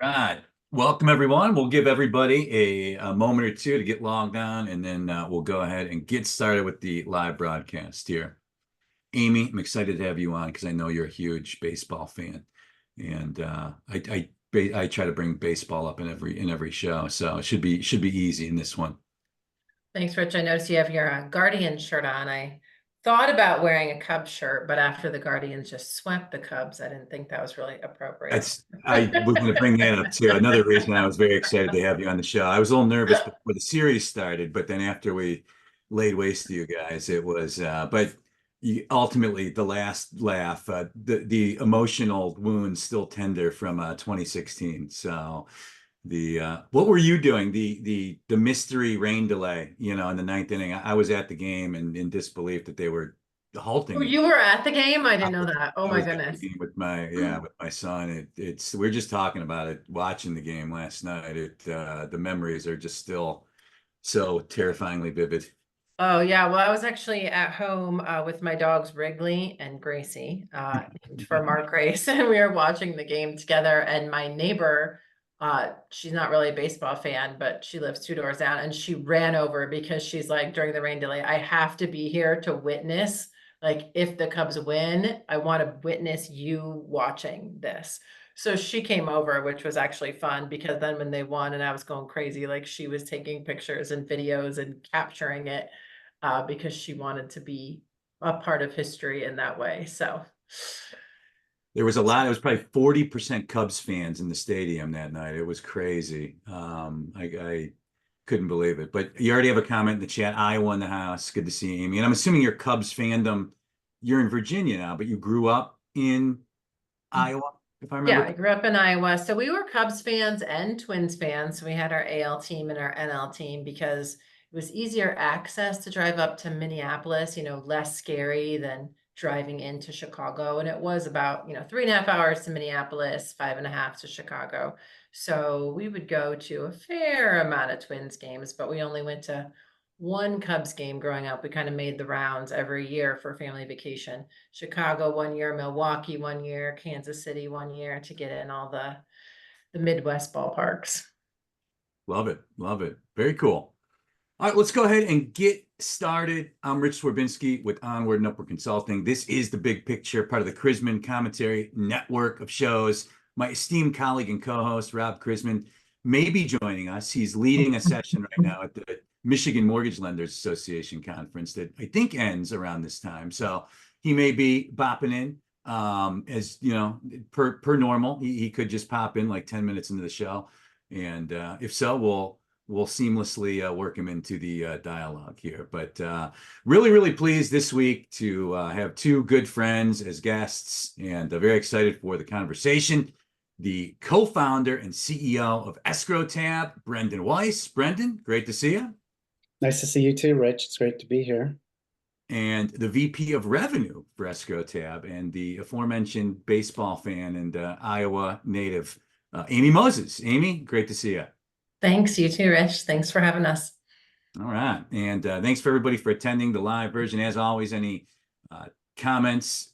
Right. Welcome, everyone. We'll give everybody a moment or two to get logged on, and then we'll go ahead and get started with the live broadcast here. Amy, I'm excited to have you on because I know you're a huge baseball fan, and I try to bring baseball up in every show, so it should be easy in this one. Thanks, Rich. I noticed you have your Guardian shirt on. I thought about wearing a Cubs shirt, but after the Guardians just swept the Cubs, I didn't think that was really appropriate. I was going to bring that up too. Another reason I was very excited to have you on the show. I was a little nervous before the series started, but then after we laid waste to you guys, it was. But ultimately, the last laugh, the emotional wounds still tender from 2016. So what were you doing? The mystery rain delay, in the ninth inning. I was at the game and in disbelief that they were halting Oh, it. you were at the game? I I didn't know was, that. Oh I my was at the goodness. game with my son. We're just talking about it, watching the game last night. The memories are just still so terrifyingly vivid. Oh yeah, well, I was actually at home with my dogs Wrigley and Gracie, named for Mark Grace, and we were watching the game together. And my neighbor, she's not really a baseball fan, but she lives two doors down, and she ran over because she's like, during the rain delay, I have to be here to witness. Like, if the Cubs win, I want to witness you watching this. So she came over, which was actually fun because then when they won and I was going crazy, like she was taking pictures and videos and capturing it because she wanted to be a part of history in that way. So, There was a lot. It was probably 40% Cubs fans in the stadium that night. It was crazy. I couldn't believe it. But you already have a comment in the chat. I won the house. Good to see you, Amy. And I'm assuming your Cubs fandom. You're in Virginia now, but you grew up in Iowa, if I yeah, remember. I grew up in Iowa. So we were Cubs fans and Twins fans. So we had our AL team and our NL team because it was easier access to drive up to Minneapolis, less scary than driving into Chicago. And it was about, 3.5 hours to Minneapolis, 5.5 to Chicago. So we would go to a fair amount of Twins games, but we only went to one Cubs game growing up. We kind of made the rounds every year for family vacation. Chicago one year, Milwaukee one year, Kansas City one year to get in all the Midwest ballparks. Love it. Love it. Very cool. All right, let's go ahead and get started. I'm Rich Swerbinsky with Onward and Upward Consulting. This is the Big Picture, part of the Chrisman Commentary Network of shows. My esteemed colleague and co-host, Rob Chrisman, may be joining us. He's leading a session right now at the Michigan Mortgage Lenders Association conference that I think ends around this time. So he may be bopping in as, per normal. He could just pop in like 10 minutes into the show. And if so, we'll seamlessly work him into the dialogue here. But really, really pleased this week to have two good friends as guests and very excited for the conversation. The co-founder and CEO of Escrow Tab, Brendon Weiss. Brendon, great to see you. Nice to see you too, Rich. It's great to be here. And the VP of Revenue for Escrow Tab and the aforementioned baseball fan and Iowa native, Amy Moses. Amy, great to see you. Thanks, you too, Rich. Thanks for having us. All right. And thanks for everybody for attending the live version. As always, any comments,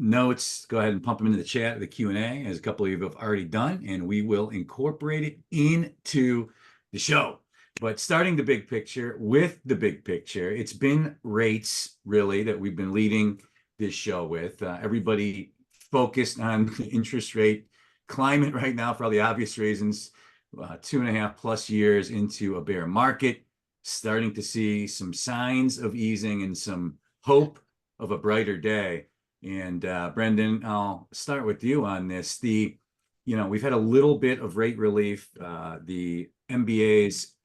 notes, go ahead and pump them into the chat or the Q&A, as a couple of you have already done, and we will incorporate it into the show. But starting the big picture with the big picture, it's been rates really that we've been leading this show with. Everybody focused on the interest rate climate right now for all the obvious reasons. 2.5+ years into a bear market, starting to see some signs of easing and some hope of a brighter day. And Brendon, I'll start with you on this. We've had a little bit of rate relief. The MBA's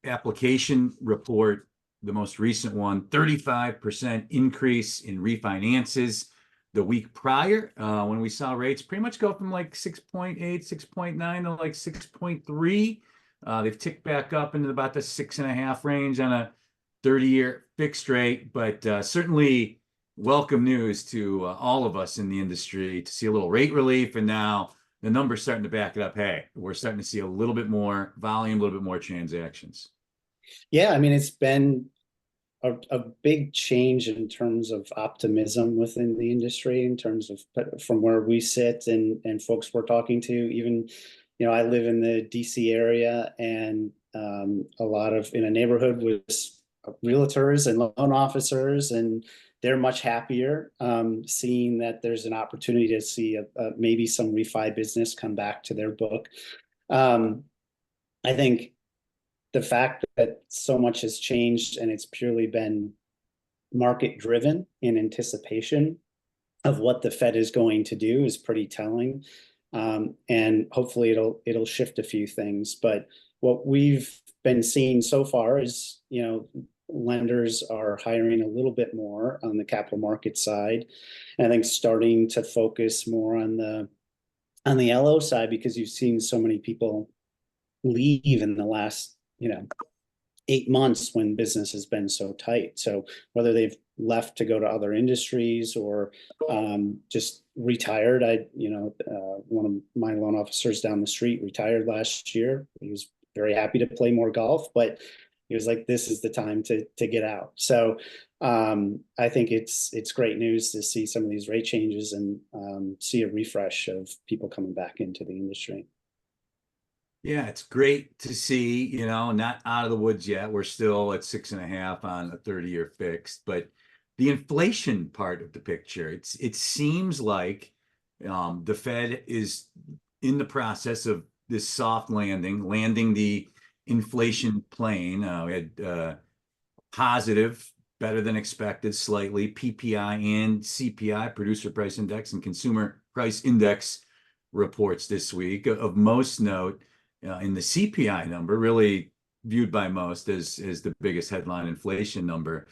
application report, the most recent one, 35% increase in refinances the week prior, when we saw rates pretty much go from like 6.8, 6.9 to like 6.3. They've ticked back up into about the 6.5 range on a 30-year fixed rate, but certainly welcome news to all of us in the industry to see a little rate relief. And now the numbers starting to back it up. Hey, we're starting to see a little bit more volume, a little bit more transactions. Yeah, I mean, it's been a big change in terms of optimism within the industry, in terms of from where we sit and folks we're talking to. Even, I live in the DC area, and a lot of in a neighborhood with realtors and loan officers, and they're much happier seeing that there's an opportunity to see maybe some refi business come back to their book. I think the fact that so much has changed and it's purely been market driven in anticipation of what the Fed is going to do is pretty telling. And hopefully it'll shift a few things. But what we've been seeing so far is, lenders are hiring a little bit more on the capital market side. And I think starting to focus more on the LO side, because you've seen so many people leave in the last 8 months when business has been so tight. So whether they've left to go to other industries or just retired, one of my loan officers down the street retired last year. He was very happy to play more golf, but he was like, this is the time to get out. So I think it's great news to see some of these rate changes and see a refresh of people coming back into the industry. Yeah, it's great to see, not out of the woods yet. We're still at 6.5 on a 30-year fixed, but the inflation part of the picture, it seems like the Fed is in the process of this soft landing the inflation plane. We had positive, better than expected, slightly PPI and CPI, producer price index, and consumer price index reports this week. Of most note, in the CPI number, really viewed by most as the biggest headline inflation number.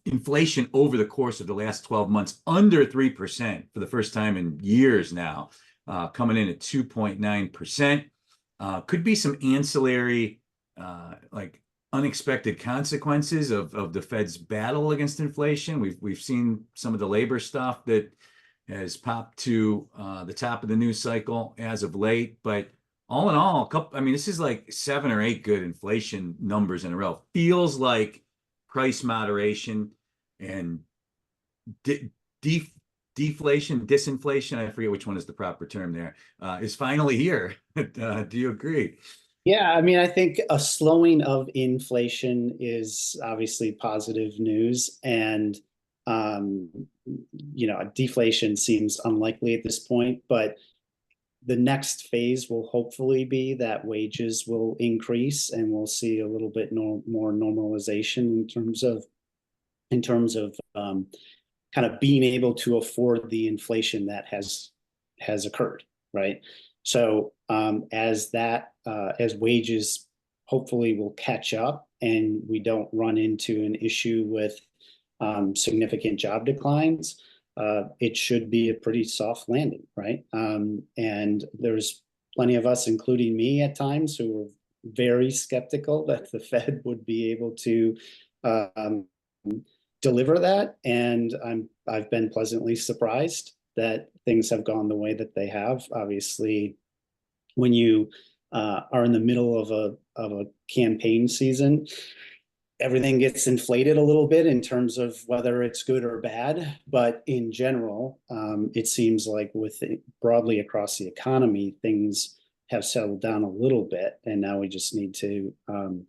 Inflation over the course of the last 12 months under 3% for the first time in years now, coming in at 2.9%. Could be some ancillary, like unexpected consequences of the Fed's battle against inflation. We've seen some of the labor stuff that has popped to the top of the news cycle as of late, but all in all, this is like 7 or 8 good inflation numbers in a row. Feels like price moderation and deflation, disinflation, I forget which one is the proper term there, is finally here. Do you agree? Yeah, I think a slowing of inflation is obviously positive news, and deflation seems unlikely at this point, but the next phase will hopefully be that wages will increase and we'll see a little bit more normalization in terms of kind of being able to afford the inflation that has occurred, right? So as wages hopefully will catch up and we don't run into an issue with significant job declines, it should be a pretty soft landing, right? And there's plenty of us, including me at times, who were very skeptical that the Fed would be able to deliver that. And I've been pleasantly surprised that things have gone the way that they have. Obviously, when you are in the middle of a campaign season, everything gets inflated a little bit in terms of whether it's good or bad. But in general, it seems like broadly across the economy, things have settled down a little bit. And now we just need to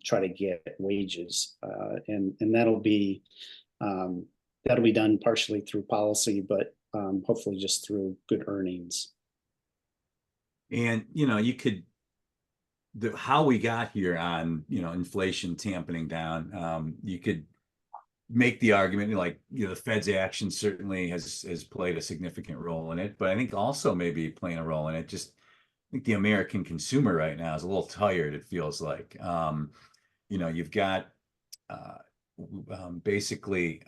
try to get wages. And that'll be done partially through policy, but hopefully just through good earnings. And, you could, how we got here on, inflation tamping down, you could make the argument like, the Fed's action certainly has played a significant role in it, but I think also maybe playing a role in it, just I think the American consumer right now is a little tired, it feels like. You've got basically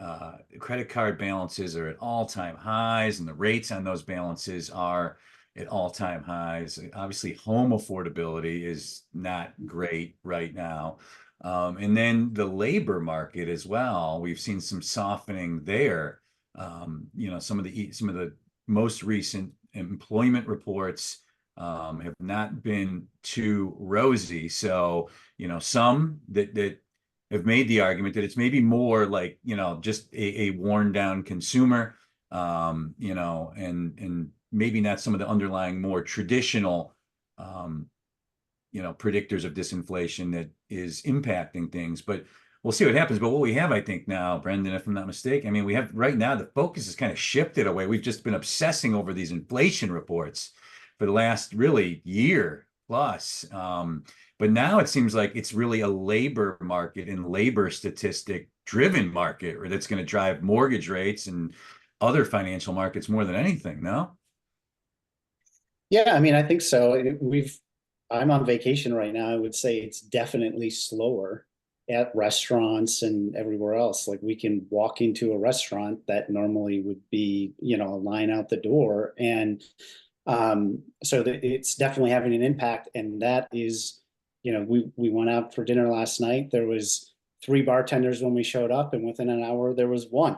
credit card balances are at all-time highs and the rates on those balances are at all-time highs. Obviously, home affordability is not great right now. And then the labor market as well. We've seen some softening there. Some of the most recent employment reports have not been too rosy. So, some that have made the argument that it's maybe more like, you know, just a worn down consumer, you know, and maybe not some of the underlying more traditional, you know, predictors of disinflation that is impacting things. But we'll see what happens. But what we have, I think now, Brendon, if I'm not mistaken, I mean, we have right now, the focus is kind of shifted away. We've just been obsessing over these inflation reports for the last really year plus. But now it seems like it's really a labor market and labor statistic driven market that's going to drive mortgage rates and other financial markets more than anything, no? Yeah, I mean, I think so. I'm on vacation right now. I would say it's definitely slower at restaurants and everywhere else. Like we can walk into a restaurant that normally would be, you know, a line out the door. And so it's definitely having an impact. And that is, you know, we went out for dinner last night. There was 3 bartenders when we showed up, and within an hour there was 1.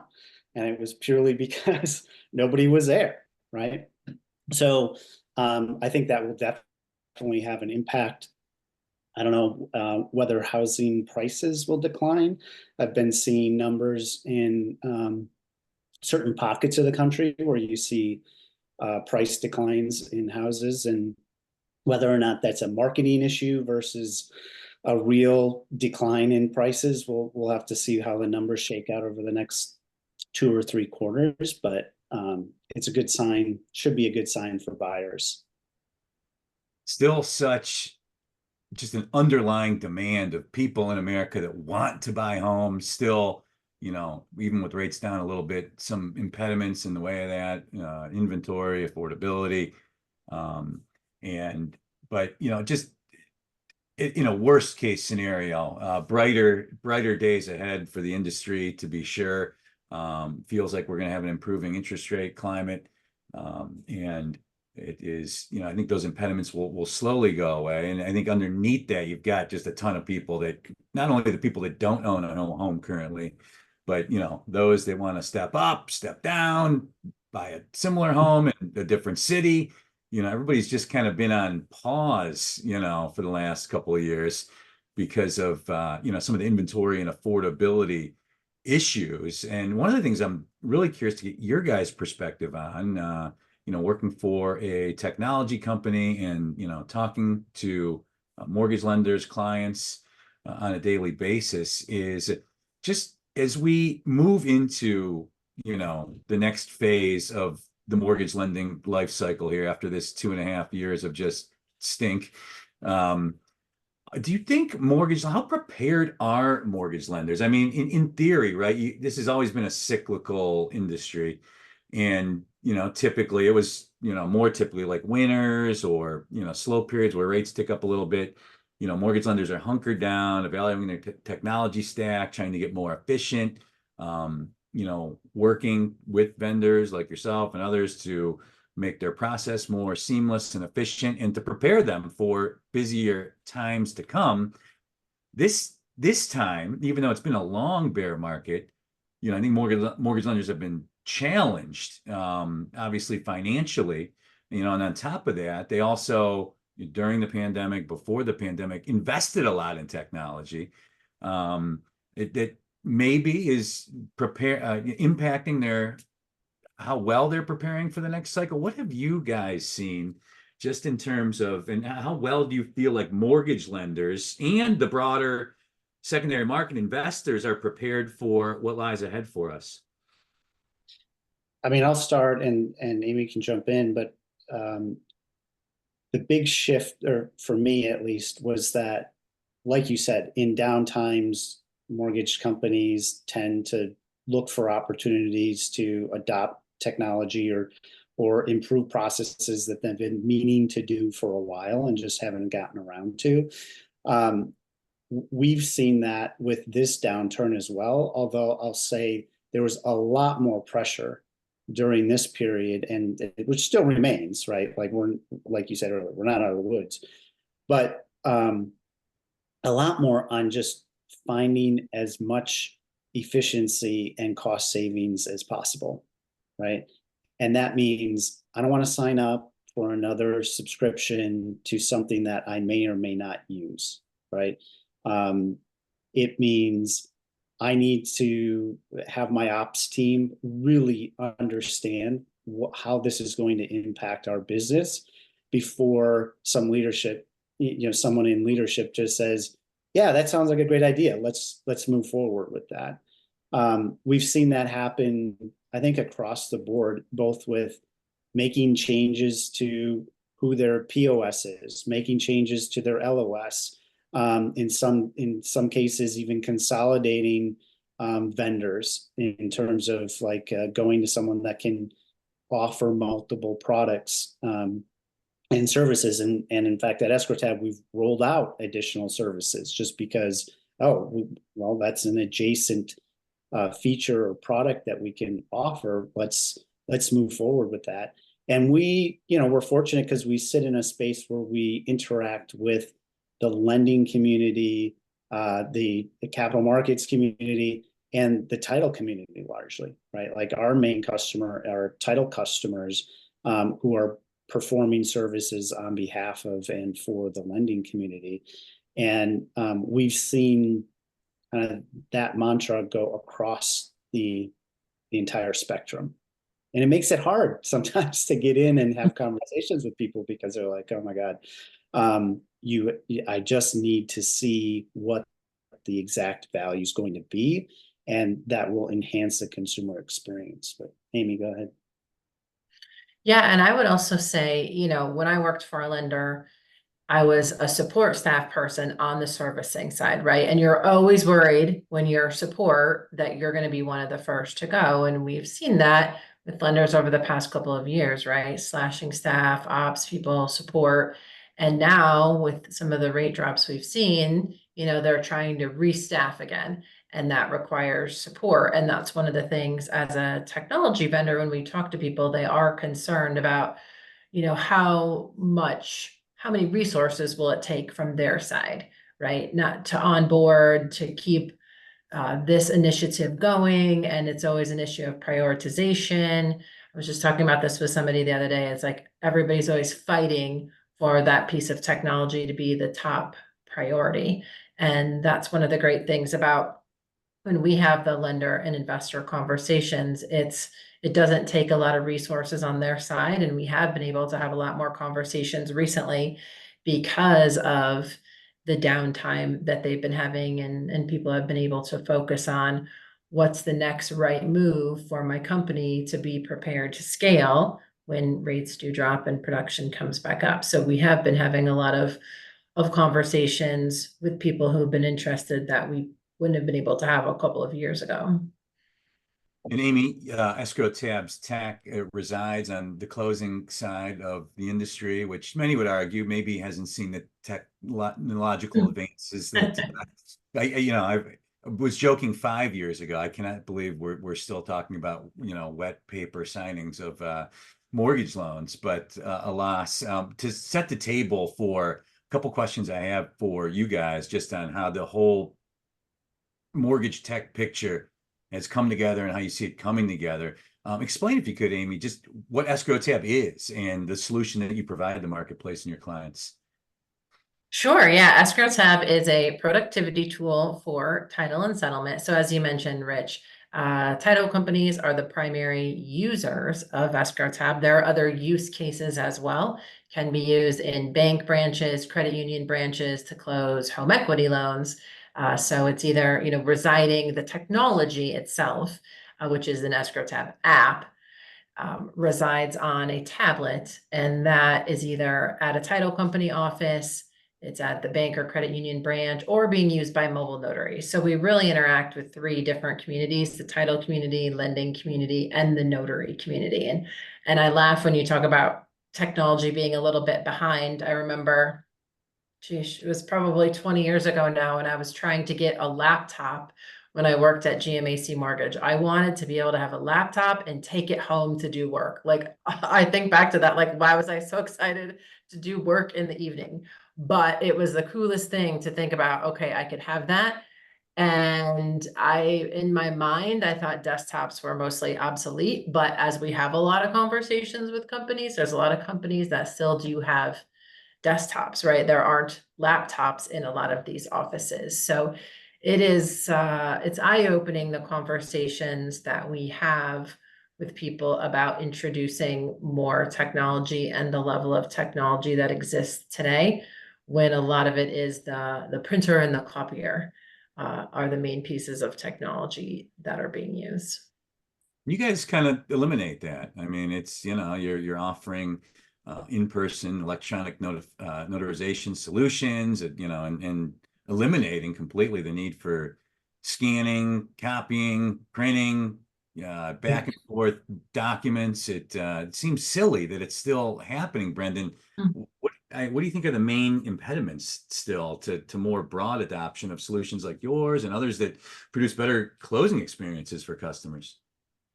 And it was purely because nobody was there, right? So I think that will definitely have an impact. I don't know whether housing prices will decline. I've been seeing numbers in certain pockets of the country where you see price declines in houses, and whether or not that's a marketing issue versus a real decline in prices, we'll have to see how the numbers shake out over the next 2 or 3 quarters. But it's a good sign, should be a good sign for buyers. Still such just an underlying demand of people in America that want to buy homes. Still, you know, even with rates down a little bit, some impediments in the way of that, inventory, affordability. But, you know, just in a worst case scenario, brighter days ahead for the industry, to be sure. Feels like we're going to have an improving interest rate climate. And it is, you know, I think those impediments will slowly go away. And I think underneath that, you've got just a ton of people that, not only the people that don't own a home currently, but, you know, those that want to step up, step down, buy a similar home in a different city. You know, everybody's just kind of been on pause, you know, for the last couple of years because of, you know, some of the inventory and affordability issues. And one of the things I'm really curious to get your guys' perspective on, you know, working for a technology company and, you know, talking to mortgage lenders, clients on a daily basis, is just as we move into, you know, the next phase of the mortgage lending life cycle here after this 2.5 years of just stink. Do you think how prepared are mortgage lenders? I mean, in theory, right? This has always been a cyclical industry. And, you know, typically it was, you know, more typically like winters or, you know, slow periods where rates tick up a little bit. You know, mortgage lenders are hunkered down, evaluating their technology stack, trying to get more efficient, you know, working with vendors like yourself and others to make their process more seamless and efficient and to prepare them for busier times to come. This time, even though it's been a long bear market, you know, I think mortgage lenders have been challenged, obviously financially, you know, and on top of that, they also, during the pandemic, before the pandemic, invested a lot in technology. That maybe is impacting how well they're preparing for the next cycle. What have you guys seen just in terms of, and how well do you feel like mortgage lenders and the broader secondary market investors are prepared for what lies ahead for us? I mean, I'll start and Amy can jump in, but the big shift, or for me at least, was that, like you said, in down times, mortgage companies tend to look for opportunities to adopt technology or improve processes that they've been meaning to do for a while and just haven't gotten around to. We've seen that with this downturn as well, although I'll say there was a lot more pressure during this period, and which still remains, right? Like you said earlier, we're not out of the woods, but a lot more on just finding as much efficiency and cost savings as possible, right? And that means I don't want to sign up for another subscription to something that I may or may not use, right? It means I need to have my ops team really understand how this is going to impact our business before some leadership, someone in leadership just says, yeah, that sounds like a great idea. Let's move forward with that. We've seen that happen, I think, across the board, both with making changes to who their POS is, making changes to their LOS, in some cases, even consolidating vendors in terms of like going to someone that can offer multiple products and services. And in fact, at EscrowTab, we've rolled out additional services just because, well, that's an adjacent feature or product that we can offer. Let's move forward with that. And we're fortunate because we sit in a space where we interact with the lending community, the capital markets community, and the title community largely, right? Like our main customer, our title customers, who are performing services on behalf of and for the lending community. And we've seen that mantra go across the entire spectrum. And it makes it hard sometimes to get in and have conversations with people because they're like, oh my God, I just need to see what the exact value is going to be, and that will enhance the consumer experience. But Amy, go ahead. Yeah, and I would also say, when I worked for a lender, I was a support staff person on the servicing side, right? And you're always worried when you're support that you're going to be one of the first to go. And we've seen that with lenders over the past couple of years, right? Slashing staff, ops people, support. And now with some of the rate drops we've seen, they're trying to restaff again. And that requires support. And that's one of the things as a technology vendor, when we talk to people, they are concerned about, how many resources will it take from their side, right? Not to onboard, to keep this initiative going. And it's always an issue of prioritization. I was just talking about this with somebody the other day. It's like everybody's always fighting for that piece of technology to be the top priority. And that's one of the great things about when we have the lender and investor conversations. It doesn't take a lot of resources on their side. And we have been able to have a lot more conversations recently because of the downtime that they've been having, and people have been able to focus on what's the next right move for my company to be prepared to scale when rates do drop and production comes back up. So we have been having a lot of conversations with people who've been interested that we wouldn't have been able to have a couple of years ago. And Amy, EscrowTab's tech resides on the closing side of the industry, which many would argue maybe hasn't seen the technological advances that I was joking 5 years ago. I cannot believe we're still talking about wet paper signings of mortgage loans. But alas, to set the table for a couple questions I have for you guys, just on how the whole mortgage tech picture has come together and how you see it coming together. Explain, if you could, Amy, just what EscrowTab is and the solution that you provide the marketplace and your clients. Sure. Yeah. EscrowTab is a productivity tool for title and settlement. So as you mentioned, Rich, title companies are the primary users of EscrowTab. There are other use cases as well. Can be used in bank branches, credit union branches to close home equity loans. So it's either, residing the technology itself, which is an EscrowTab app, resides on a tablet, and that is either at a title company office, it's at the bank or credit union branch, or being used by mobile notaries. So we really interact with three different communities: the title community, lending community, and the notary community. And I laugh when you talk about technology being a little bit behind. I remember, it was probably 20 years ago now, and I was trying to get a laptop when I worked at GMAC Mortgage. I wanted to be able to have a laptop and take it home to do work. Like, I think back to that, like, why was I so excited to do work in the evening? But it was the coolest thing to think about, okay, I could have that. And in my mind, I thought desktops were mostly obsolete, but as we have a lot of conversations with companies, there's a lot of companies that still do have desktops, right? There aren't laptops in a lot of these offices. So It is, it's eye-opening, the conversations that we have with people about introducing more technology and the level of technology that exists today, when a lot of it is the printer and the copier are the main pieces of technology that are being used. You guys kind of eliminate that. I mean, it's, you're offering in-person electronic notarization solutions, and eliminating completely the need for scanning, copying, printing, back and forth documents. It seems silly that it's still happening, Brendon. Mm. What do you think are the main impediments still to more broad adoption of solutions like yours and others that produce better closing experiences for customers?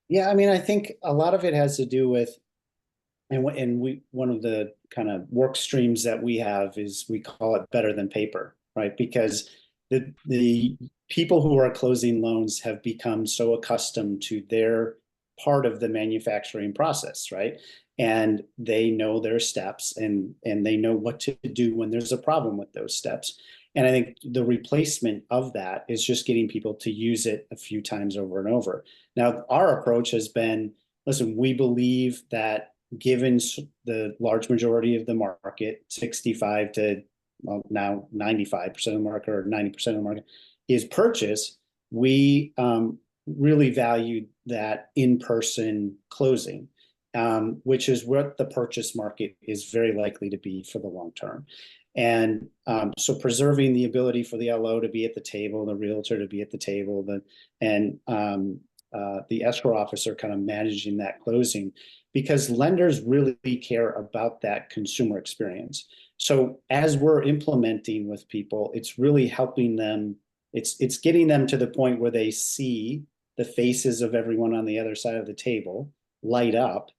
Yeah, I mean, I think a lot of it has to do with, one of the kind of work streams that we have is we call it better than paper, right? Because the people who are closing loans have become so accustomed to their part of the manufacturing process, right? And they know their steps, and they know what to do when there's a problem with those steps. And I think the replacement of that is just getting people to use it a few times over and over. Now, our approach has been, listen, we believe that given the large majority of the market, 65 to, well, now 95% of the market, or 90% of the market is purchase, we really value that in-person closing, which is what the purchase market is very likely to be for the long term. And so preserving the ability for the LO to be at the table, the realtor to be at the table, and the escrow officer kind of managing that closing, because lenders really care about that consumer experience. So as we're implementing with people, it's really helping them. It's getting them to the point where they see the faces of everyone on the other side of the table light up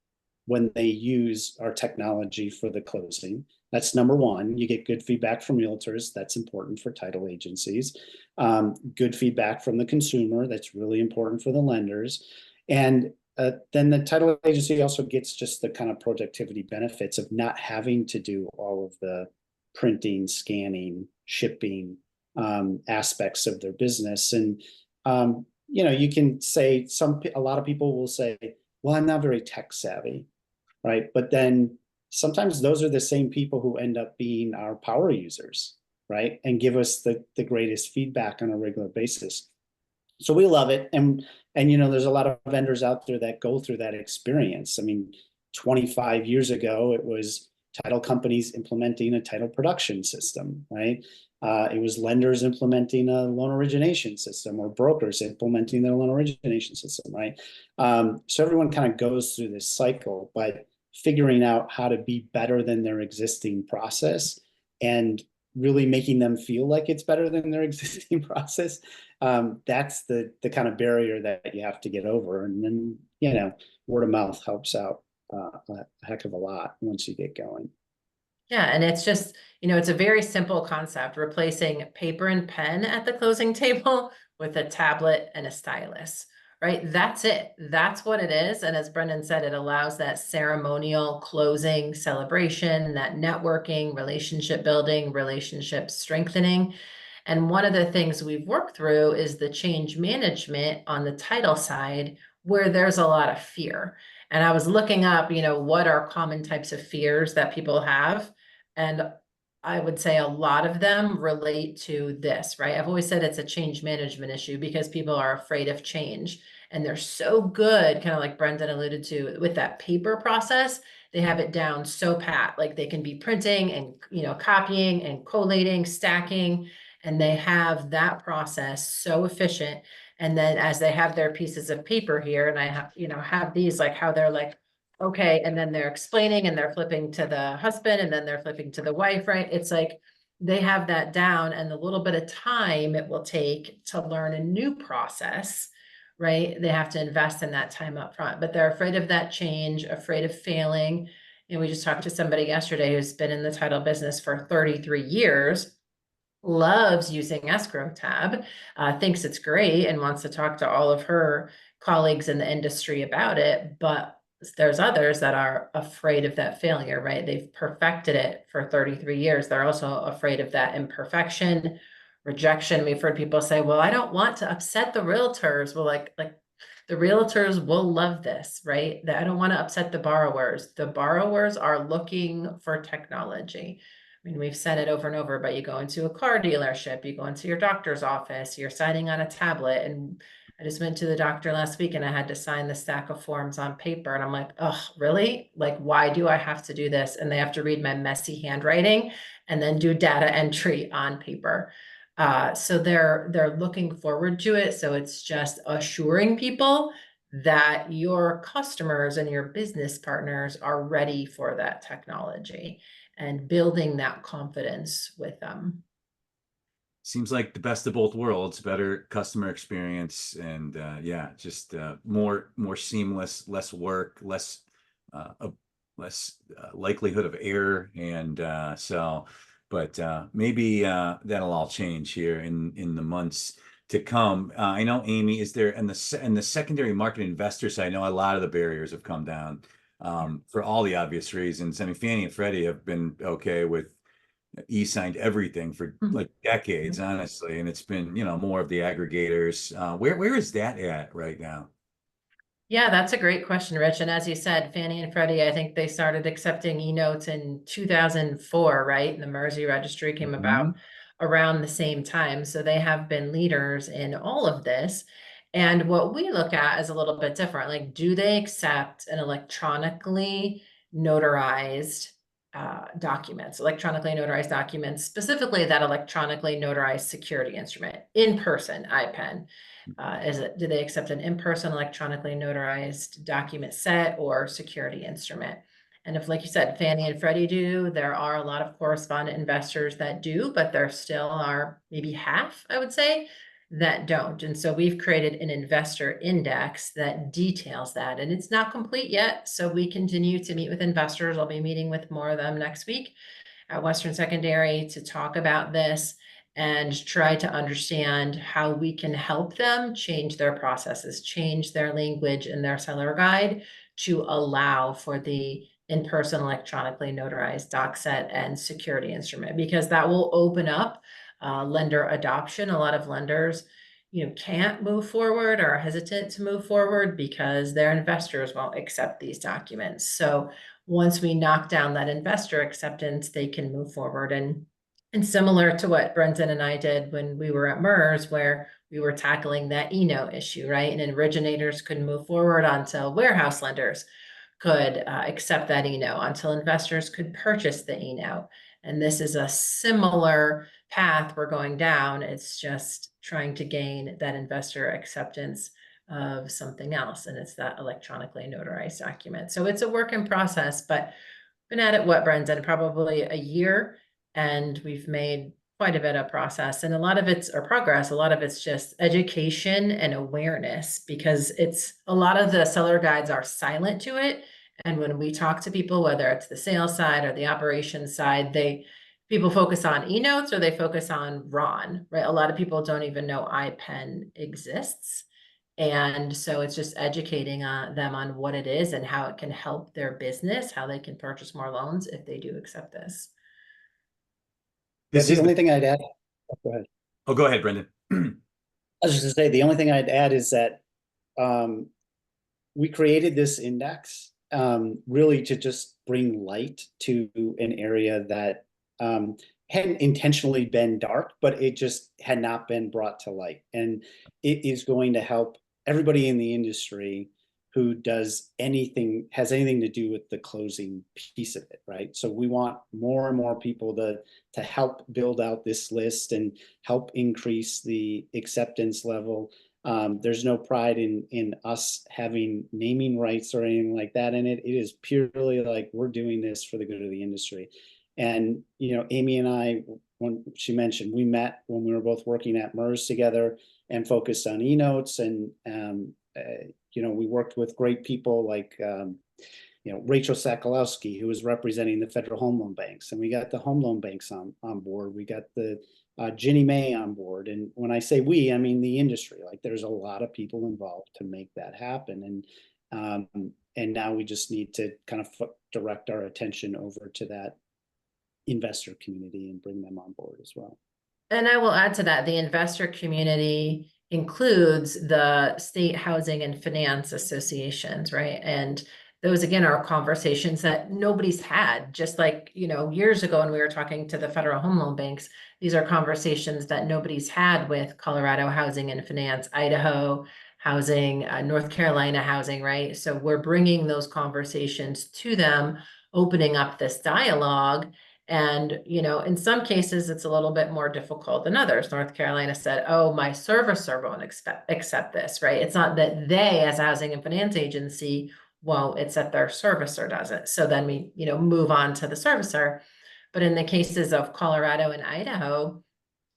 when they use our technology for the closing. That's number one. You get good feedback from realtors. That's important for title agencies. Good feedback from the consumer. That's really important for the lenders. And then the title agency also gets just the kind of productivity benefits of not having to do all of the printing, scanning, shipping aspects of their business. And you can say a lot of people will say, well, I'm not very tech savvy, right? But then sometimes those are the same people who end up being our power users, right? And give us the greatest feedback on a regular basis. So we love it. And there's a lot of vendors out there that go through that experience. I mean, 25 years ago, it was title companies implementing a title production system, right? It was lenders implementing a loan origination system, or brokers implementing their loan origination system, right? So everyone kind of goes through this cycle, but figuring out how to be better than their existing process and really making them feel like it's better than their existing process. That's the kind of barrier that you have to get over. And then, word of mouth helps out a heck of a lot once you get going. Yeah, and it's just, it's a very simple concept, replacing paper and pen at the closing table with a tablet and a stylus, right? That's it. That's what it is. And as Brendon said, it allows that ceremonial closing celebration, that networking, relationship building, relationship strengthening. And one of the things we've worked through is the change management on the title side, where there's a lot of fear. And I was looking up, what are common types of fears that people have? And I would say a lot of them relate to this, right? I've always said it's a change management issue because people are afraid of change. And they're so good, kind of like Brendon alluded to, with that paper process. They have it down so pat, like they can be printing and, copying and collating, stacking, and they have that process so efficient. And then as they have their pieces of paper here, and I have, have these, like how they're like, okay, and then they're explaining and they're flipping to the husband and then they're flipping to the wife, right? It's like they have that down, and the little bit of time it will take to learn a new process, right? They have to invest in that time up front, but they're afraid of that change, afraid of failing. And we just talked to somebody yesterday who's been in the title business for 33 years, loves using escrow tab, thinks it's great and wants to talk to all of her colleagues in the industry about it. But there's others that are afraid of that failure, right? They've perfected it for 33 years. They're also afraid of that imperfection, rejection. We've heard people say, well, I don't want to upset the realtors. Well, like the realtors will love this, right? That I don't want to upset the borrowers. The borrowers are looking for technology. I mean, we've said it over and over, but you go into a car dealership, you go into your doctor's office, you're signing on a tablet. And I just went to the doctor last week and I had to sign the stack of forms on paper. And I'm like, oh, really? Like, why do I have to do this? And they have to read my messy handwriting and then do data entry on paper. So they're looking forward to it. So it's just assuring people that your customers and your business partners are ready for that technology and building that confidence with them. Seems like the best of both worlds, better customer experience, and yeah, just more seamless, less work, less likelihood of error, and but maybe that'll all change here in the months to come. I know, Amy, is there in the secondary market investor side? I know a lot of the barriers have come down for all the obvious reasons. I mean, Fannie and Freddie have been okay with e-signed everything for like decades, honestly, and it's been, more of the aggregators. Where is that at right now? Yeah, that's a great question, Rich. And as you said, Fannie and Freddie, I think they started accepting e-notes in 2004, right? And the Mersey registry came about Mhm. around the same time. So they have been leaders in all of this. And what we look at is a little bit different. Like, do they accept an electronically notarized electronically notarized documents, specifically that electronically notarized security instrument in person, IPEN? Do they accept an in-person electronically notarized document set or security instrument? And if, like you said, Fannie and Freddie do, there are a lot of correspondent investors that do, but there still are maybe half, I would say, that don't. And so we've created an investor index that details that. And it's not complete yet. So we continue to meet with investors. I'll be meeting with more of them next week at Western Secondary to talk about this and try to understand how we can help them change their processes, change their language in their seller guide to allow for the in-person electronically notarized doc set and security instrument, because that will open up lender adoption. A lot of lenders, can't move forward or are hesitant to move forward because their investors won't accept these documents. So once we knock down that investor acceptance, they can move forward. And similar to what Brendon and I did when we were at MERS, where we were tackling that e-note issue, right? And originators could move forward until warehouse lenders could accept that e-note, until investors could purchase the e-note. And this is a similar path we're going down. It's just trying to gain that investor acceptance of something else. And it's that electronically notarized document. So it's a work in process, but been at it, Brendon, probably a year, and we've made quite a bit of process, and a lot of it's or progress. A lot of it's just education and awareness, because it's a lot of the seller guides are silent to it. And when we talk to people, whether it's the sales side or the operations side, people focus on e-notes or they focus on Ron, right? A lot of people don't even know IPEN exists. And so it's just educating them on what it is and how it can help their business, how they can purchase more loans if they do accept this. Yeah, This the is only thing I'd add, oh, go ahead. Oh, go ahead, Brendan. I was just gonna say, the only thing I'd add is that we created this index really to just bring light to an area that hadn't intentionally been dark, but it just had not been brought to light. And it is going to help everybody in the industry who has anything to do with the closing piece of it, right? So we want more and more people to help build out this list and help increase the acceptance level. There's no pride in us having naming rights or anything like that in it. It is purely like we're doing this for the good of the industry. And, Amy and I, when she mentioned, we met when we were both working at MERS together and focused on e-notes. And, we worked with great people like, Rachel Sakolowski, who was representing the federal home loan banks. And we got the home loan banks on board. We got the Ginnie Mae on board. And when I say we, I mean the industry. Like, there's a lot of people involved to make that happen. And now we just need to kind of direct our attention over to that investor community and bring them on board as well. And I will add to that, the investor community includes the state housing and finance associations, right? And those again are conversations that nobody's had, just like, years ago when we were talking to the federal home loan banks, these are conversations that nobody's had with Colorado Housing and Finance, Idaho Housing, North Carolina Housing, right? So we're bringing those conversations to them, opening up this dialogue. And, in some cases, it's a little bit more difficult than others. North Carolina said, oh, my servicer won't accept this, right? It's not that they, as a housing and finance agency, won't, it's that their servicer doesn't. So then we, move on to the servicer. But in the cases of Colorado and Idaho,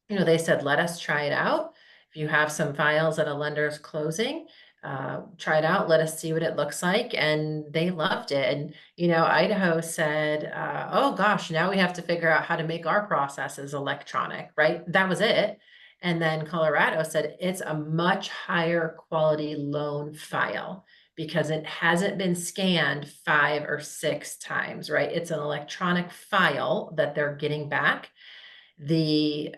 they said, let us try it out. If you have some files at a lender's closing, try it out, let us see what it looks like. And they loved it. And, Idaho said, oh gosh, now we have to figure out how to make our processes electronic, right? That was it. And then Colorado said it's a much higher quality loan file because it hasn't been scanned 5 or 6 times, right? It's an electronic file that they're getting back. The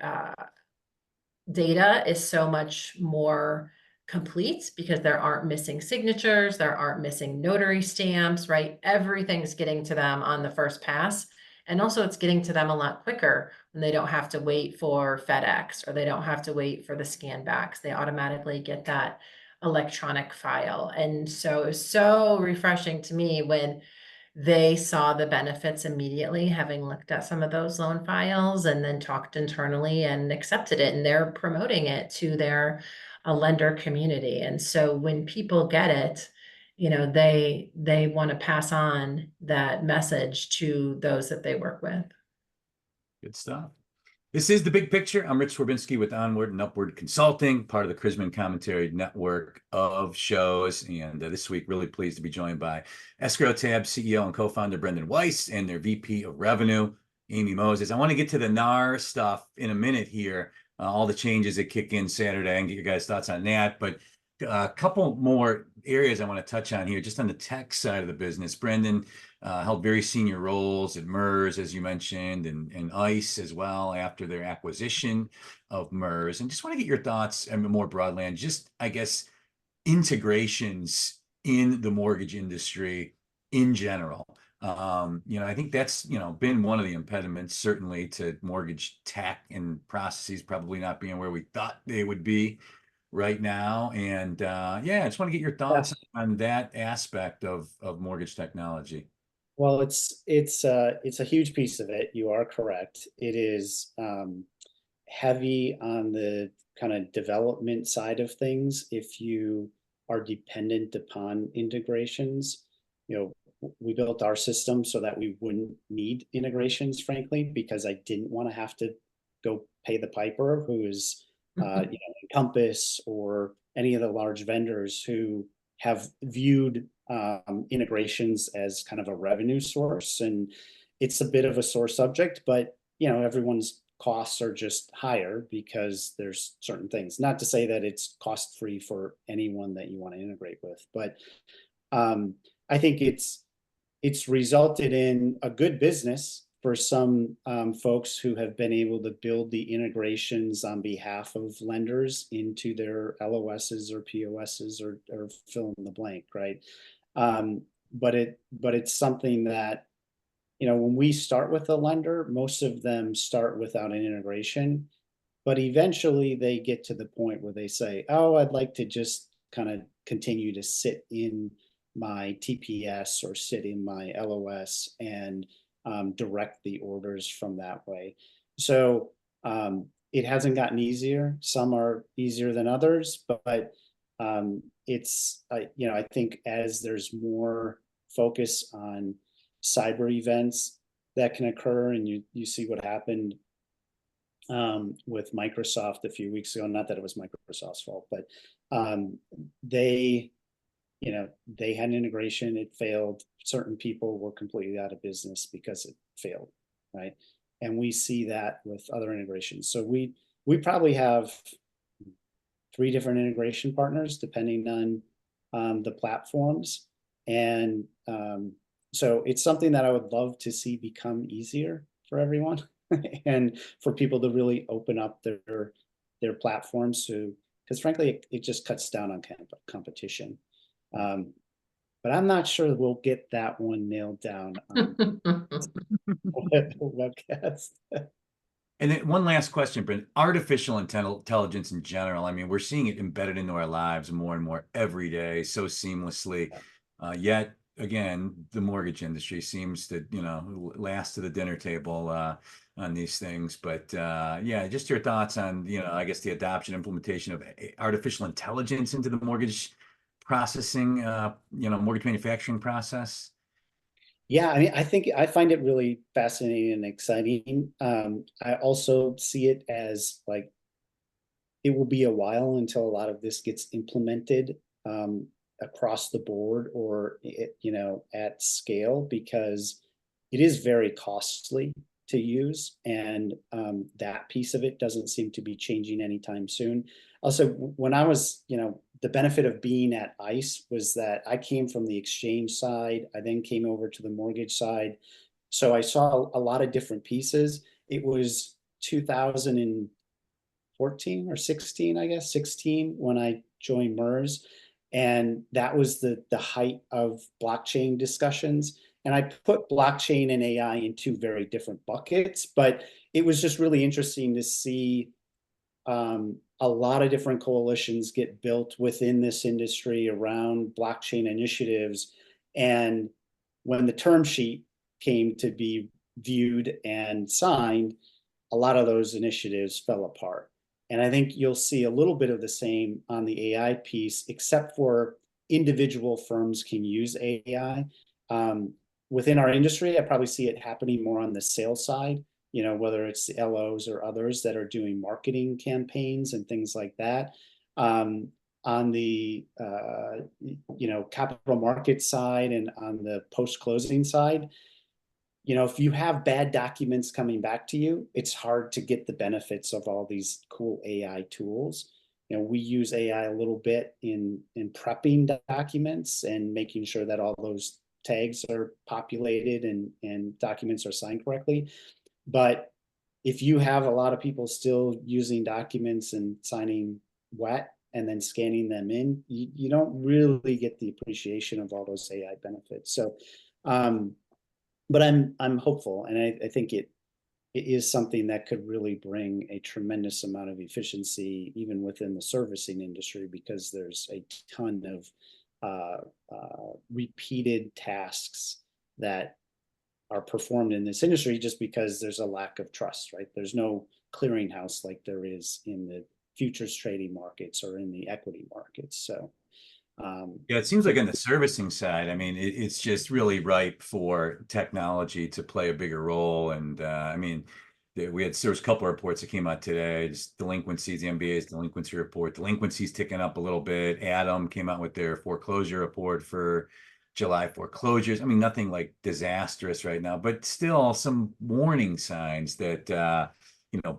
data is so much more complete because there aren't missing signatures, there aren't missing notary stamps, right? Everything's getting to them on the first pass. And also it's getting to them a lot quicker when they don't have to wait for FedEx or they don't have to wait for the scan backs. They automatically get that electronic file. And so it was so refreshing to me when they saw the benefits immediately, having looked at some of those loan files and then talked internally and accepted it. And they're promoting it to their lender community. And so when people get it, they want to pass on that message to those that they work with. Good stuff. This is The Big Picture. I'm Rich Swerbinsky with Onward and Upward Consulting, part of the Chrisman Commentary network of shows. And this week, really pleased to be joined by Escrow Tab CEO and co-founder Brendon Weiss and their VP of Revenue, Amy Moses. I want to get to the NAR stuff in a minute here, all the changes that kick in Saturday, and get your guys' thoughts on that. But a couple more areas I want to touch on here, just on the tech side of the business. Brendon held very senior roles at MERS, as you mentioned, and ICE as well after their acquisition of MERS. And just want to get your thoughts, and more broadly, on just, I guess, integrations in the mortgage industry in general. I think that's, been one of the impediments, certainly, to mortgage tech and processes probably not being where we thought they would be right now. And I just want to get your thoughts on that aspect of mortgage technology. Well, it's a huge piece of it. You are correct. It is heavy on the kind of development side of things. If you are dependent upon integrations, we built our system so that we wouldn't need integrations, frankly, because I didn't want to have to go pay the piper who is Encompass or any of the large vendors who have viewed integrations as kind of a revenue source. And it's a bit of a sore subject, but everyone's costs are just higher because there's certain things. Not to say that it's cost free for anyone that you want to integrate with, but I think it's resulted in a good business for some folks who have been able to build the integrations on behalf of lenders into their LOSs or POSs or fill in the blank, right? But it's something that, when we start with a lender, most of them start without an integration, but eventually they get to the point where they say, oh, I'd like to just kind of continue to sit in my TPS or sit in my LOS and direct the orders from that way. So it hasn't gotten easier. Some are easier than others, but it's, I think as there's more focus on cyber events that can occur, and you see what happened with Microsoft a few weeks ago, not that it was Microsoft's fault, but they had an integration, it failed. Certain people were completely out of business because it failed, right? And we see that with other integrations. So we probably have 3 different integration partners depending on the platforms. And so it's something that I would love to see become easier for everyone. and for people to really open up their platforms to, because frankly, it just cuts down on competition. But I'm not sure we'll get that one nailed down on the webcast. And then one last question, Brent. Artificial intelligence in general. I mean, we're seeing it embedded into our lives more and more every day, so seamlessly. Yet again, the mortgage industry seems to, last to the dinner table on these things. But yeah, just your thoughts on, I guess the adoption, implementation of artificial intelligence into the mortgage processing, mortgage manufacturing process. Yeah, I mean, I think I find it really fascinating and exciting. I also see it as like it will be a while until a lot of this gets implemented across the board or at scale, because it is very costly to use, and that piece of it doesn't seem to be changing anytime soon. Also, when I was, the benefit of being at ICE was that I came from the exchange side. I then came over to the mortgage side. So I saw a lot of different pieces. It was 2014 or 16, I guess, 16 when I joined MERS. And that was the height of blockchain discussions. And I put blockchain and AI in two very different buckets, but it was just really interesting to see a lot of different coalitions get built within this industry around blockchain initiatives. And when the term sheet came to be viewed and signed, a lot of those initiatives fell apart. And I think you'll see a little bit of the same on the AI piece, except for individual firms can use AI. Within our industry, I probably see it happening more on the sales side, whether it's the LOs or others that are doing marketing campaigns and things like that. On the capital market side and on the post-closing side, if you have bad documents coming back to you, it's hard to get the benefits of all these cool AI tools. We use AI a little bit in prepping documents and making sure that all those tags are populated and documents are signed correctly. But if you have a lot of people still using documents and signing wet and then scanning them in, you don't really get the appreciation of all those AI benefits. So, but I'm hopeful, and I think it is something that could really bring a tremendous amount of efficiency even within the servicing industry, because there's a ton of repeated tasks that are performed in this industry just because there's a lack of trust, right? There's no clearinghouse like there is in the futures trading markets or in the equity markets. So yeah, it seems like on the servicing side, I mean, it's just really ripe for technology to play a bigger role. And I mean, there was a couple of reports that came out today, just delinquencies, the MBA's delinquency report, delinquencies ticking up a little bit. Adam came out with their foreclosure report for July foreclosures. I mean, nothing like disastrous right now, but still some warning signs that,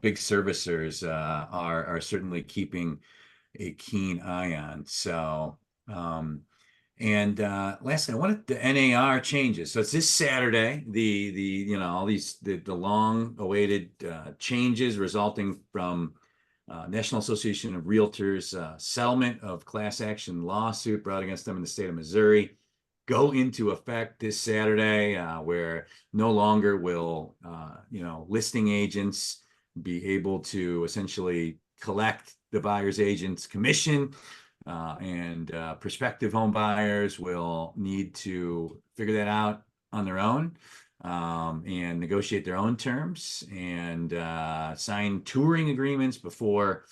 big servicers are certainly keeping a keen eye on. So, and lastly, I wanted the NAR changes. So it's this Saturday, all these the long awaited changes resulting from National Association of Realtors settlement of class action lawsuit brought against them in the state of Missouri go into effect this Saturday, where no longer will listing agents be able to essentially collect the buyer's agent's commission. And prospective home buyers will need to figure that out on their own and negotiate their own terms and sign touring agreements before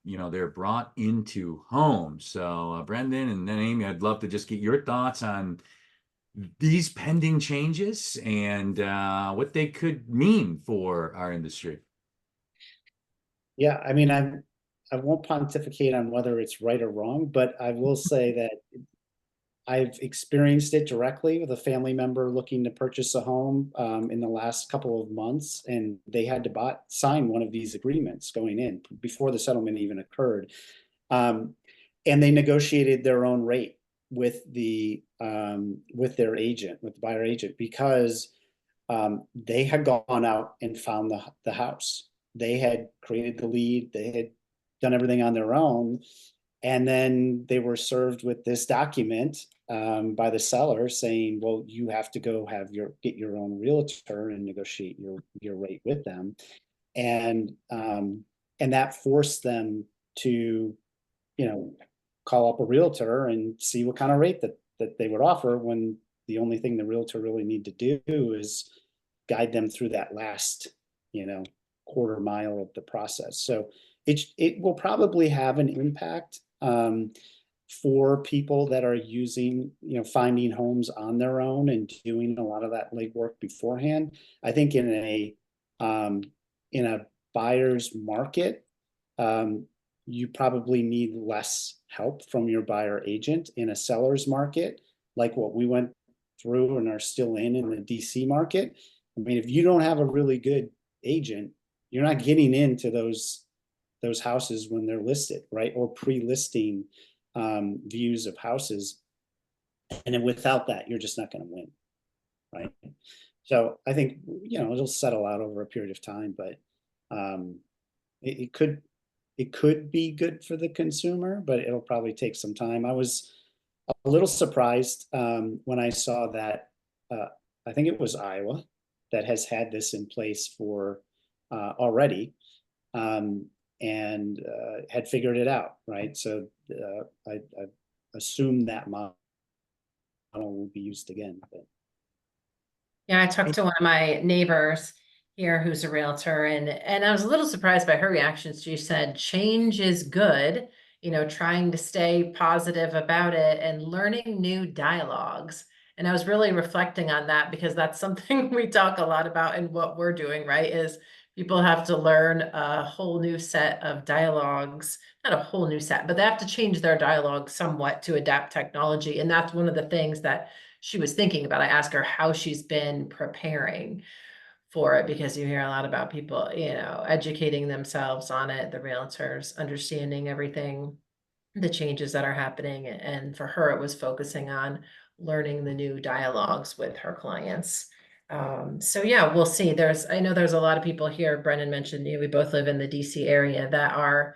they're brought into homes. So Brendon and then Amy, I'd love to just get your thoughts on these pending changes and what they could mean for our industry. Yeah, I mean, I won't pontificate on whether it's right or wrong, but I will say that I've experienced it directly with a family member looking to purchase a home in the last couple of months, and they had to sign one of these agreements going in before the settlement even occurred. And they negotiated their own rate with their agent, with the buyer agent, because They had gone out and found the house. They had created the lead. They had done everything on their own. And then they were served with this document by the seller saying, well, you have to go get your own realtor and negotiate your rate with them. And that forced them to, call up a realtor and see what kind of rate that they would offer, when the only thing the realtor really need to do is guide them through that last, quarter mile of the process. So it will probably have an impact for people that are using, finding homes on their own and doing a lot of that legwork beforehand. I think in a buyer's market, you probably need less help from your buyer agent. In a seller's market, like what we went through and are still in the DC market. I mean, if you don't have a really good agent, you're not getting into those houses when they're listed, right? Or pre-listing views of houses. And then without that, you're just not going to win, right? So I think, it'll settle out over a period of time, but it could be good for the consumer, but it'll probably take some time. I was a little surprised when I saw that I think it was Iowa that has had this in place for already, and had figured it out, right? So I assume that model will be used again. But Yeah, I talked to one of my neighbors here who's a realtor, and I was a little surprised by her reaction. She said, change is good, trying to stay positive about it and learning new dialogues. And I was really reflecting on that, because that's something we talk a lot about in what we're doing, right? Is people have to learn a whole new set of dialogues, not a whole new set, but they have to change their dialogue somewhat to adapt technology. And that's one of the things that she was thinking about. I asked her how she's been preparing for it, because you hear a lot about people, educating themselves on it, the realtors understanding everything, the changes that are happening. And for her, it was focusing on learning the new dialogues with her clients. So yeah, we'll see. I know there's a lot of people here. Brendon mentioned, we both live in the DC area, that are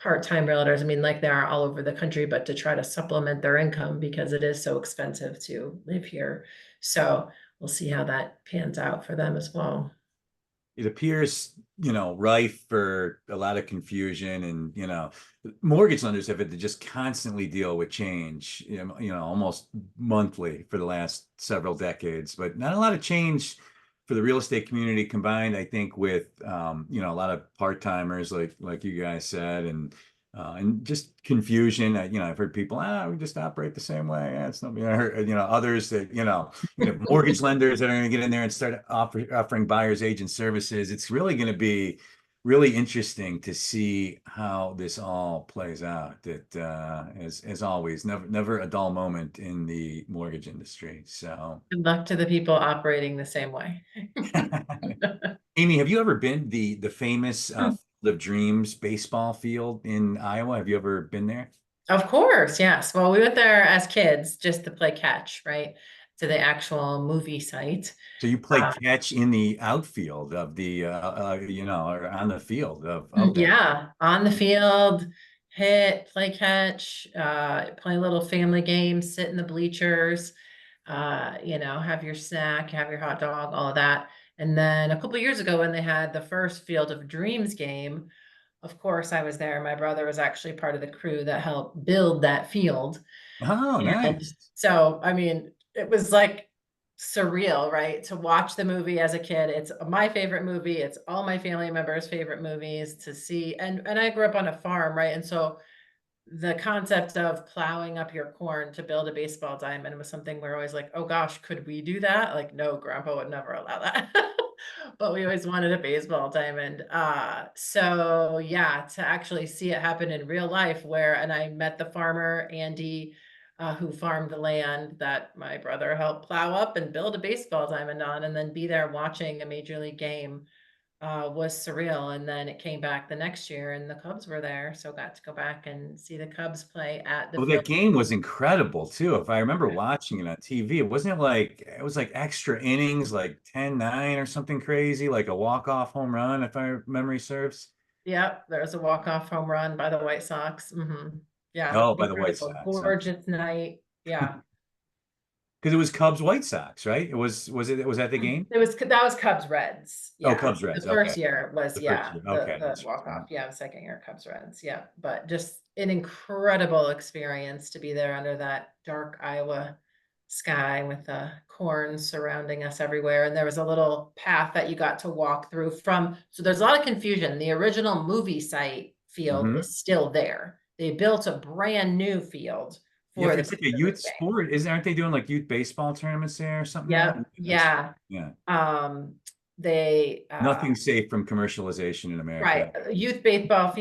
part-time realtors. I mean, like they are all over the country, but to try to supplement their income, because it is so expensive to live here. So we'll see how that pans out for them as well. It appears, rife for a lot of confusion, and, mortgage lenders have had to just constantly deal with change, almost monthly for the last several decades, but not a lot of change for the real estate community combined, I think, with, a lot of part-timers like you guys said, and just confusion. I've heard people, we just operate the same way. It's not, I heard, others that, mortgage lenders that are going to get in there and start offering buyer's agent services. It's really going to be really interesting to see how this all plays out. That, as always, never a dull moment in the mortgage industry. So Good luck to the people operating the same way. Amy, have you ever been the famous Field of Dreams baseball field in Iowa? Have you ever been there? Of course, yes. Well, we went there as kids just to play catch, right? To the actual movie site. So you play Uh, catch in the outfield of the, or on the field of that. yeah, on the field, hit, play catch, play a little family game, sit in the bleachers, have your snack, have your hot dog, all of that. And then a couple years ago, when they had the first Field of Dreams game, of course I was there. My brother was actually part of the crew that helped build that field. Oh, And nice. so, I mean, it was like surreal, right? To watch the movie as a kid. It's my favorite movie. It's all my family members' favorite movies to see. And I grew up on a farm, right? And so the concept of plowing up your corn to build a baseball diamond was something we're always like, oh gosh, could we do that? Like, no, grandpa would never allow that. But we always wanted a baseball diamond. So yeah, to actually see it happen in real life, and I met the farmer, Andy, who farmed the land that my brother helped plow up and build a baseball diamond on, and then be there watching a major league game was surreal. And then it came back the next year and the Cubs were there. So got to go back and see the Cubs play at the Well, Phillies. that game was incredible too. If I remember watching it on TV, it was like extra innings, like 10-9 or something crazy, like a walk-off home run, if I memory serves. Yep, there was a walk-off home run by the White Sox. Yeah, Oh, by the White incredible, Sox. gorgeous night. Yeah. Because it was Cubs White Sox, right? Was that the game? That was Cubs Reds. Oh, Yeah. Cubs The Reds. Okay. first year was, The first yeah, year. the Okay. the walk off. Yeah, the second year Cubs Reds. Yeah. But just an incredible experience to be there under that dark Iowa sky with the corn surrounding us everywhere. And there was a little path that you got to walk through from. So there's a lot of confusion. The original movie site field Mhm. is still there. They built a brand new field Yeah, for 'cause the it's like a Patriots youth game. sport. Aren't they doing like youth baseball tournaments there or something now? Yep. Yeah. Yeah. They Nothing safe from commercialization in America. right, youth baseball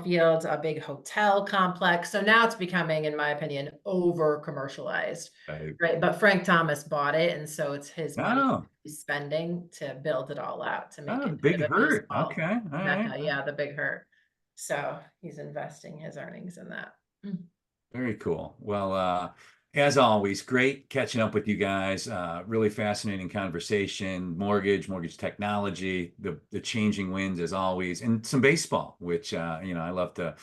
fields, a big hotel complex. So now it's becoming, in my opinion, over commercialized, Right. right? But Frank Thomas bought it, and so it's his money Oh, he's spending to build it all out to make oh, it the Big kind of a Hurt. baseball Okay. All right. mecca. Yeah, the Big Hurt. So he's investing his earnings in that. Very cool. Well, as always, great catching up with you guys. Really fascinating conversation. Mortgage technology, the changing winds as always, and some baseball, which I love to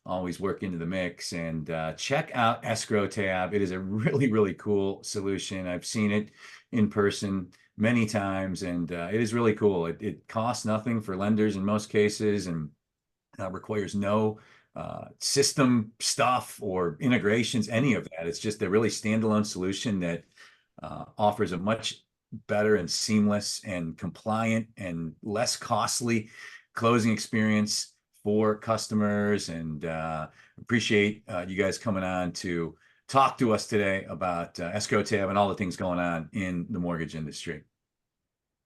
always work into the mix. And check out Escrow Tab. It is a really, really cool solution. I've seen it in person many times, and it is really cool. It costs nothing for lenders in most cases, and requires no system stuff or integrations, any of that. It's just a really standalone solution that offers a much better and seamless and compliant and less costly closing experience for customers. And appreciate you guys coming on to talk to us today about Escrow Tab and all the things going on in the mortgage industry.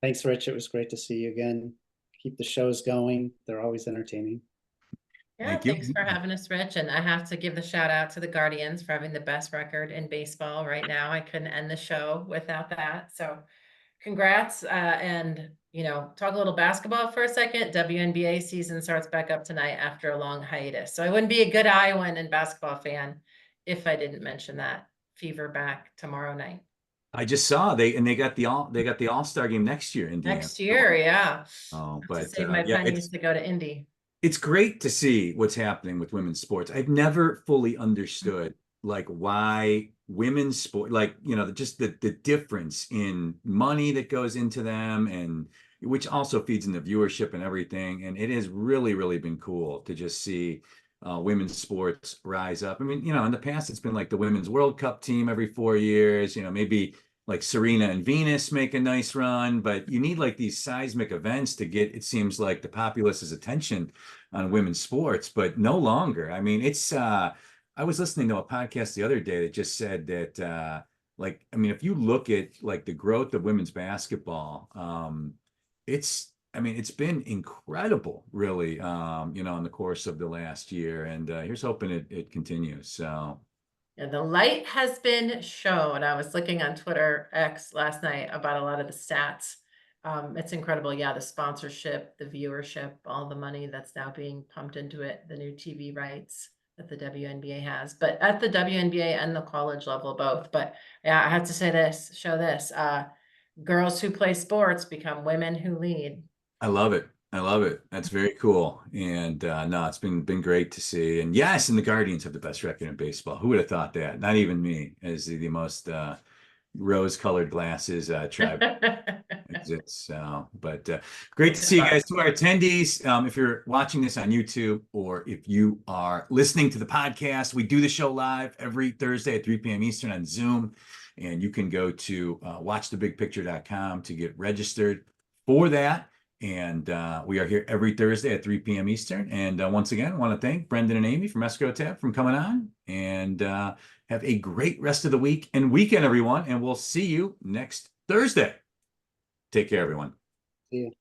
Thanks, Rich. It was great to see you again. Keep the shows going. They're always entertaining. Yeah, Thank you. thanks for having us, Rich. And I have to give the shout out to the Guardians for having the best record in baseball right now. I couldn't end the show without that. So congrats. And, talk a little basketball for a second. WNBA season starts back up tonight after a long hiatus. So I wouldn't be a good Iowan and basketball fan if I didn't mention that. Fever back tomorrow night. I just saw they got the All-Star game next year, Indiana. Next year, yeah. Oh, Have to but save my yeah, pennies to go to Indy. it's great to see what's happening with women's sports. I've never fully understood like why women's sport, like just the difference in money that goes into them, and which also feeds into viewership and everything. And it has really, really been cool to just see women's sports rise up. I mean, in the past it's been like the Women's World Cup team every 4 years. Maybe like Serena and Venus make a nice run, but you need like these seismic events to get, it seems like, the populace's attention on women's sports, but no longer. I mean, I was listening to a podcast the other day that just said that, if you look at like the growth of women's basketball, it's been incredible, really, in the course of the last year, and here's hoping it continues. So. Yeah, the light has been shown. I was looking on Twitter X last night about a lot of the stats. It's incredible. Yeah, the sponsorship, the viewership, all the money that's now being pumped into it, the new TV rights that the WNBA has, but at the WNBA and the college level, both. But yeah, I have to say this, show this, girls who play sports become women who lead. I love it. I love it. That's very cool. And no, it's been great to see. And yes, and the Guardians have the best record in baseball. Who would have thought that? Not even me, as the most rose-colored glasses tribe exists. But great to see you guys. To our attendees, if you're watching this on YouTube or if you are listening to the podcast, we do the show live every Thursday at 3 p.m. Eastern on Zoom. And you can go to watchthebigpicture.com to get registered for that. And we are here every Thursday at 3 p.m. Eastern. And once again, I want to thank Brendon and Amy from Escrow Tab for coming on. And have a great rest of the week and weekend, everyone. And we'll see you next Thursday. Take care, everyone. See you.